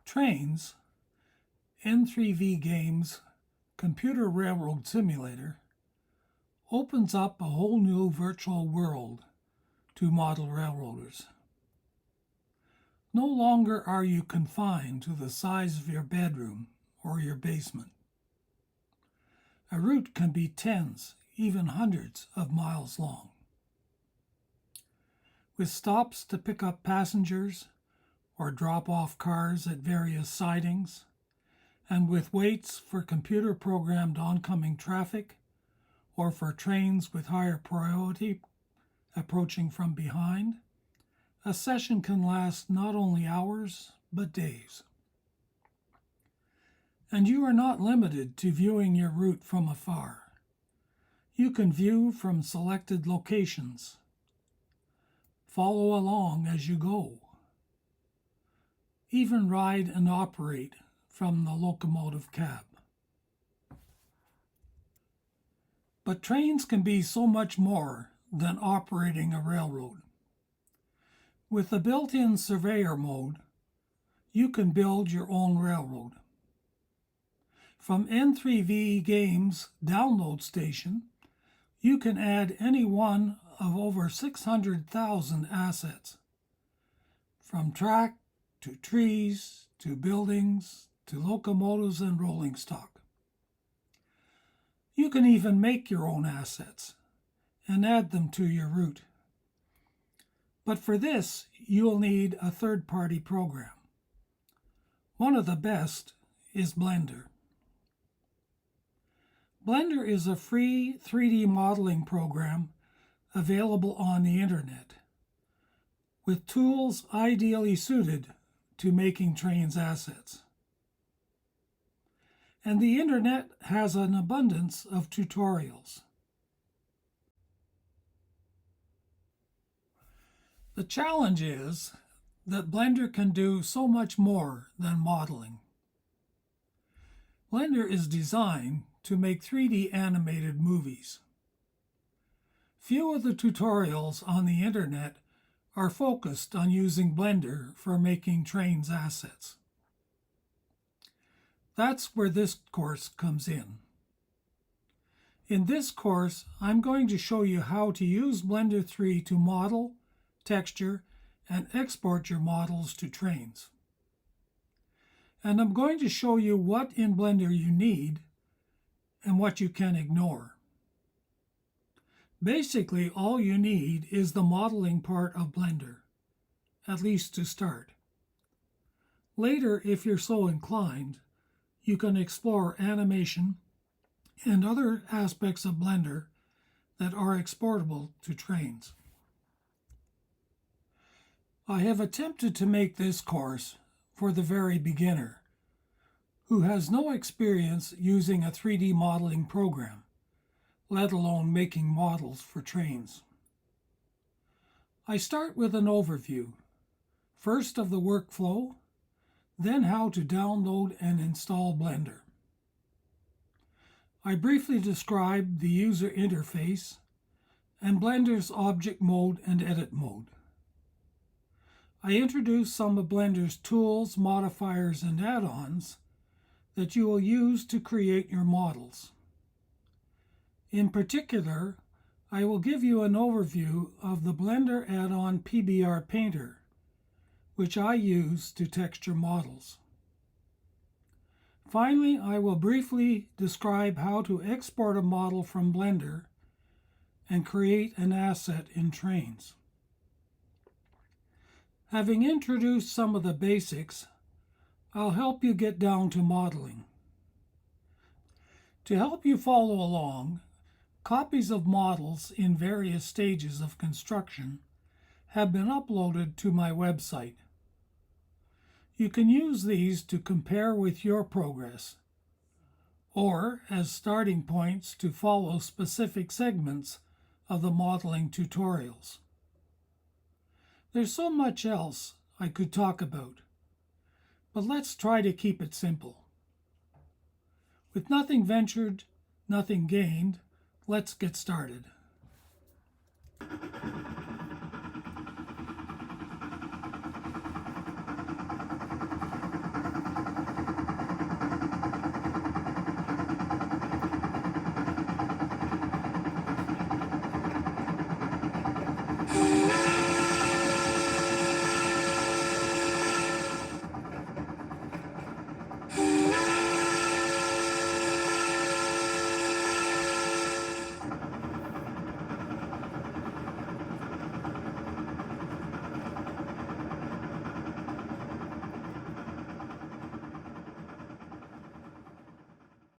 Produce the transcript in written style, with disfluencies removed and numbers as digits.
Trainz, N3V Game's computer railroad simulator, opens up a whole new virtual world to model railroaders. No longer are you confined to the size of your bedroom or your basement. A route can be tens, even hundreds of miles long. With stops to pick up passengers or drop off cars at various sidings, and with waits for computer-programmed oncoming traffic or for trains with higher priority approaching from behind, a session can last not only hours, but days. And you are not limited to viewing your route from afar. You can view from selected locations. Follow along as you go. Even ride and operate from the locomotive cab. But trains can be so much more than operating a railroad. With the built-in surveyor mode, you can build your own railroad. From N3V Game's download station, you can add any one of over 600,000 assets, from track to trees to buildings to locomotives and rolling stock. You can even make your own assets and add them to your route. But for this, you'll need a third-party program. One of the best is Blender. Blender is a free 3D modeling program available on the internet, with tools ideally suited to making Trainz assets. And the internet has an abundance of tutorials. The challenge is that Blender can do so much more than modeling. Blender is designed to make 3D animated movies. Few of the tutorials on the internet are focused on using Blender for making Trainz assets. That's where this course comes in. In this course, I'm going to show you how to use Blender 3 to model, texture, and export your models to Trainz. And I'm going to show you what in Blender you need and what you can ignore. Basically, all you need is the modeling part of Blender, at least to start. Later, if you're so inclined, you can explore animation and other aspects of Blender that are exportable to Trainz. I have attempted to make this course for the very beginner, who has no experience using a 3D modeling program, let alone making models for Trainz. I start with an overview, first of the workflow, then how to download and install Blender. I briefly describe the user interface and Blender's object mode and edit mode. I introduce some of Blender's tools, modifiers, and add-ons that you will use to create your models. In particular, I will give you an overview of the Blender add-on PBR Painter, which I use to texture models. Finally, I will briefly describe how to export a model from Blender and create an asset in Trainz. Having introduced some of the basics, I'll help you get down to modeling. To help you follow along, copies of models in various stages of construction have been uploaded to my website. You can use these to compare with your progress, or as starting points to follow specific segments of the modeling tutorials. There's so much else I could talk about, but let's try to keep it simple. With nothing ventured, nothing gained, let's get started.